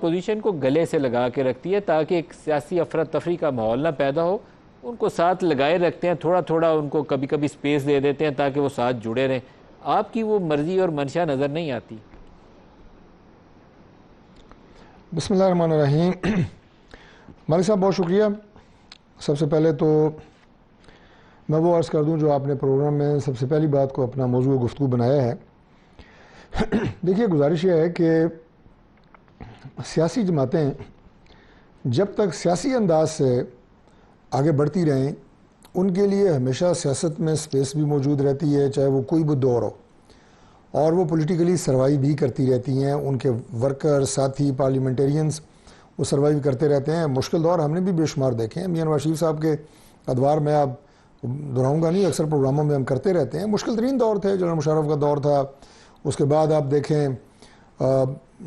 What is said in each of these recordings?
Position کو گلے سے لگا کے رکھتی ہے تاکہ ایک سیاسی افراتفری کا ماحول نہ پیدا ہو. ان کو ساتھ لگائے رکھتے ہیں, تھوڑا تھوڑا ان کو کبھی کبھی سپیس دے دیتے ہیں تاکہ وہ ساتھ جڑے رہیں. آپ کی وہ مرضی اور منشا نظر نہیں آتی. بسم اللہ الرحمن الرحیم. مالک صاحب بہت شکریہ. سب سے پہلے تو میں وہ عرض کر دوں جو آپ نے پروگرام میں سب سے پہلی بات کو اپنا موضوع گفتگو بنایا ہے. دیکھیے, گزارش یہ ہے کہ سیاسی جماعتیں جب تک سیاسی انداز سے آگے بڑھتی رہیں ان کے لیے ہمیشہ سیاست میں سپیس بھی موجود رہتی ہے, چاہے وہ کوئی بھی دور ہو, اور وہ پولیٹیکلی سروائیو بھی کرتی رہتی ہیں. ان کے ورکر, ساتھی, پارلیمنٹیرینز وہ سروائیو کرتے رہتے ہیں. مشکل دور ہم نے بھی بے شمار دیکھے ہیں. میاں نواز شریف صاحب کے ادوار میں اب دہراؤں گا نہیں, اکثر پروگراموں میں ہم کرتے رہتے ہیں. مشکل ترین دور تھے, جنرل مشرف کا دور تھا. اس کے بعد آپ دیکھیں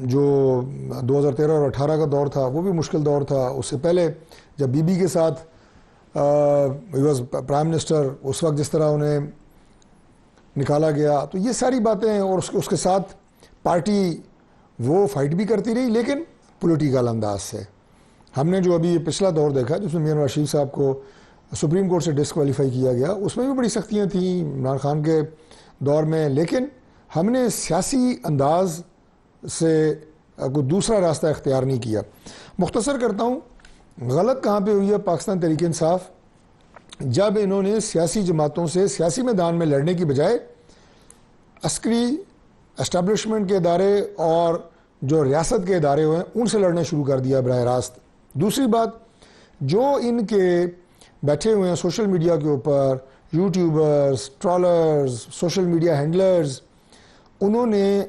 جو 2013 اور 18 کا دور تھا وہ بھی مشکل دور تھا. اس سے پہلے جب بی بی کے ساتھ ہی واز پرائم منسٹر, اس وقت جس طرح انہیں نکالا گیا, تو یہ ساری باتیں ہیں. اور اس کے ساتھ پارٹی وہ فائٹ بھی کرتی رہی لیکن پولیٹیکل انداز سے. ہم نے جو ابھی پچھلا دور دیکھا جس میں میاں نواز شریف صاحب کو سپریم کورٹ سے ڈسکوالیفائی کیا گیا, اس میں بھی بڑی سختیاں تھیں عمران خان کے دور میں, لیکن ہم نے سیاسی انداز سے کوئی دوسرا راستہ اختیار نہیں کیا. مختصر کرتا ہوں, غلط کہاں پہ ہوئی ہے پاکستان تحریک انصاف, جب انہوں نے سیاسی جماعتوں سے سیاسی میدان میں لڑنے کی بجائے عسکری اسٹیبلشمنٹ کے ادارے اور جو ریاست کے ادارے ہوئے ان سے لڑنا شروع کر دیا براہ راست. دوسری بات, جو ان کے بیٹھے ہوئے ہیں سوشل میڈیا کے اوپر, YouTubers, trawlers, social media handlers, انہوں نے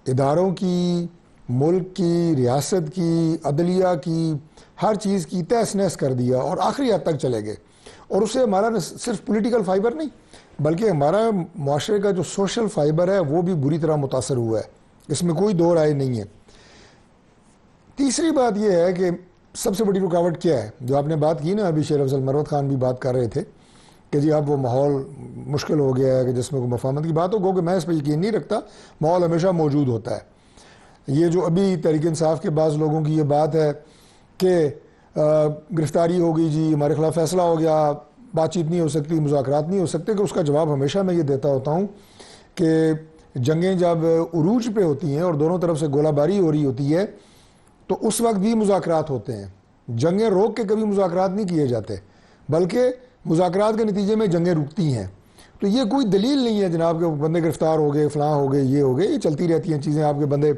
اداروں کی, ملک کی, ریاست کی, عدلیہ کی, ہر چیز کی تہس نہس کر دیا اور آخری حد تک چلے گئے. اور اس سے ہمارا صرف پولیٹیکل فائبر نہیں بلکہ ہمارا معاشرے کا جو سوشل فائبر ہے وہ بھی بری طرح متاثر ہوا ہے. اس میں کوئی دو رائے نہیں ہے. تیسری بات یہ ہے کہ سب سے بڑی رکاوٹ کیا ہے, جو آپ نے بات کی نا ابھی, شیر افضل مروت خان بھی بات کر رہے تھے کہ جی اب وہ ماحول مشکل ہو گیا ہے کہ جس میں کوئی مفاہمت کی بات ہو, کہ میں اس پہ یقین نہیں رکھتا. ماحول ہمیشہ موجود ہوتا ہے. یہ جو ابھی تحریک انصاف کے بعض لوگوں کی یہ بات ہے کہ گرفتاری ہو گئی, جی ہمارے خلاف فیصلہ ہو گیا, بات چیت نہیں ہو سکتی, مذاکرات نہیں ہو سکتے, کہ اس کا جواب ہمیشہ میں یہ دیتا ہوتا ہوں کہ جنگیں جب عروج پہ ہوتی ہیں اور دونوں طرف سے گولہ باری ہو رہی ہوتی ہے تو اس وقت بھی مذاکرات ہوتے ہیں. جنگیں روک کے کبھی مذاکرات نہیں کیے جاتے بلکہ مذاکرات کے نتیجے میں جنگیں رکتی ہیں. تو یہ کوئی دلیل نہیں ہے جناب کہ بندے گرفتار ہو گئے, فلاں ہو گئے, یہ ہو گئے. یہ چلتی رہتی ہیں چیزیں. آپ کے بندے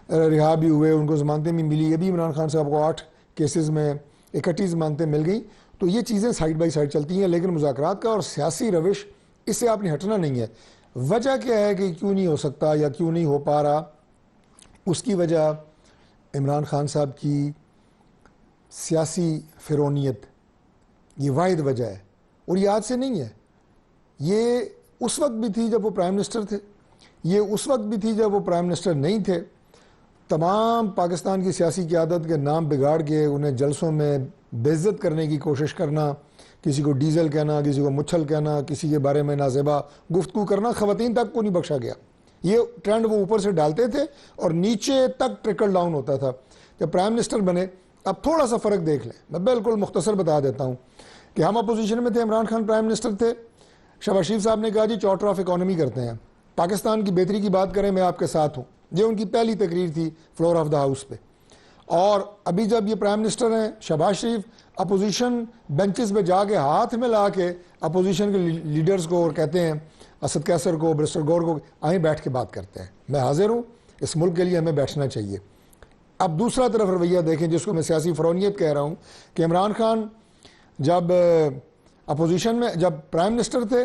رہا بھی ہوئے, ان کو ضمانتیں بھی ملی. ابھی عمران خان صاحب کو 8 کیسز میں 31 ضمانتیں مل گئیں. تو یہ چیزیں سائڈ بائی سائڈ چلتی ہیں, لیکن مذاکرات کا اور سیاسی روش اس سے آپ نے ہٹنا نہیں ہے. وجہ کیا ہے کہ کیوں نہیں ہو سکتا یا کیوں نہیں ہو پا رہا؟ اس کی وجہ عمران خان صاحب کی سیاسی فرونیت, یہ واحد وجہ ہے. اور یہ آج سے نہیں ہے, یہ اس وقت بھی تھی جب وہ پرائم منسٹر تھے, یہ اس وقت بھی تھی جب وہ پرائم منسٹر نہیں تھے. تمام پاکستان کی سیاسی قیادت کے نام بگاڑ کے انہیں جلسوں میں بے عزت کرنے کی کوشش کرنا, کسی کو ڈیزل کہنا, کسی کو مچھل کہنا, کسی کے بارے میں نازیبا گفتگو کرنا, خواتین تک کو نہیں بخشا گیا. یہ ٹرینڈ وہ اوپر سے ڈالتے تھے اور نیچے تک ٹرکل ڈاؤن ہوتا تھا. جب پرائم منسٹر بنے, اب تھوڑا سا فرق دیکھ لیں, میں بالکل مختصر بتا دیتا ہوں کہ ہم اپوزیشن میں تھے, عمران خان پرائم منسٹر تھے. شہباز شریف صاحب نے کہا جی چارٹر آف اکانومی کرتے ہیں, پاکستان کی بہتری کی بات کریں, میں آپ کے ساتھ ہوں. یہ ان کی پہلی تقریر تھی فلور آف دا ہاؤس پہ. اور ابھی جب یہ پرائم منسٹر ہیں شہباز شریف, اپوزیشن بینچز پہ جا کے ہاتھ میں لا کے اپوزیشن کے لیڈرز کو اور کہتے ہیں, اسد کیسر کو, برسٹر گور کو, آئیں بیٹھ کے بات کرتے ہیں, میں حاضر ہوں, اس ملک کے لیے ہمیں بیٹھنا چاہیے. اب دوسرا طرف رویہ دیکھیں جس کو میں سیاسی فرونیت کہہ رہا ہوں, کہ عمران خان جب اپوزیشن میں, جب پرائم منسٹر تھے,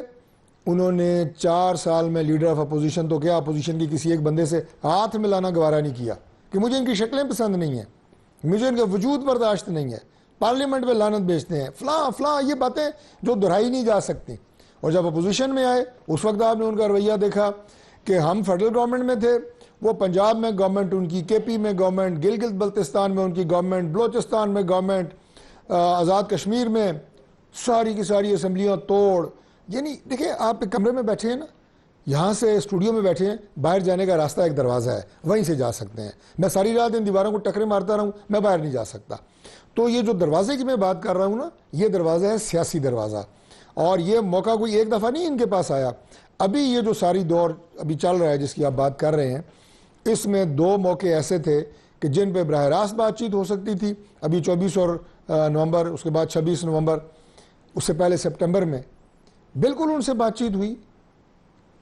انہوں نے 4 سال میں لیڈر آف اپوزیشن تو کیا, اپوزیشن کی کسی ایک بندے سے ہاتھ ملانا گوارا نہیں کیا کہ مجھے ان کی شکلیں پسند نہیں ہیں, مجھے ان کا وجود برداشت نہیں ہے, پارلیمنٹ میں لعنت بھیجتے ہیں, فلاں فلاں, یہ باتیں جو دہرائی نہیں جا سکتی. اور جب اپوزیشن میں آئے اس وقت آپ نے ان کا رویہ دیکھا کہ ہم فیڈرل گورنمنٹ میں تھے, وہ پنجاب میں گورنمنٹ ان کی, کے پی میں گورنمنٹ, گلگت بلتستان میں ان کی گورنمنٹ, بلوچستان میں گورنمنٹ, آزاد کشمیر میں ساری کی ساری اسمبلیاں توڑ. یعنی دیکھیں آپ ایک کمرے میں بیٹھے ہیں نا, یہاں سے اسٹوڈیو میں بیٹھے ہیں, باہر جانے کا راستہ ایک دروازہ ہے, وہیں سے جا سکتے ہیں. میں ساری رات ان دیواروں کو ٹکرے مارتا رہوں, میں باہر نہیں جا سکتا. تو یہ جو دروازے کی میں بات کر رہا ہوں نا, یہ دروازہ ہے سیاسی دروازہ, اور یہ موقع کوئی ایک دفعہ نہیں ان کے پاس آیا. ابھی یہ جو ساری دور ابھی چل رہا ہے جس کی آپ بات کر رہے ہیں, اس میں 2 موقع ایسے تھے کہ جن پہ براہ راست بات چیت ہو سکتی تھی. ابھی 24 اور نومبر, اس کے بعد 26 نومبر, اس سے پہلے سپٹمبر میں بالکل ان سے بات چیت ہوئی,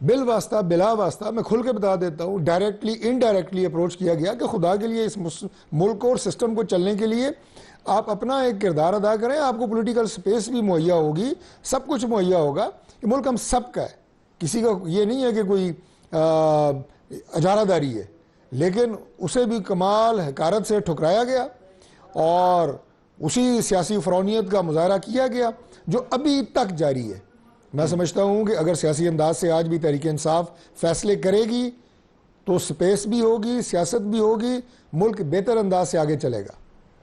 بل واسطہ بلا واسطہ. میں کھل کے بتا دیتا ہوں, ڈائریکٹلی انڈائریکٹلی اپروچ کیا گیا کہ خدا کے لیے اس ملک اور سسٹم کو چلنے کے لیے آپ اپنا ایک کردار ادا کریں, آپ کو پولیٹیکل سپیس بھی مہیا ہوگی, سب کچھ مہیا ہوگا. کہ ملک ہم سب کا ہے, کسی کا یہ نہیں ہے کہ کوئی اجارہ داری ہے, لیکن اسے بھی کمال حکارت سے ٹھکرایا گیا اور اسی سیاسی فرونیت کا مظاہرہ کیا گیا جو ابھی تک جاری ہے. میں سمجھتا ہوں کہ اگر سیاسی انداز سے آج بھی تحریک انصاف فیصلے کرے گی تو سپیس بھی ہوگی, سیاست بھی ہوگی, ملک بہتر انداز سے آگے چلے گا.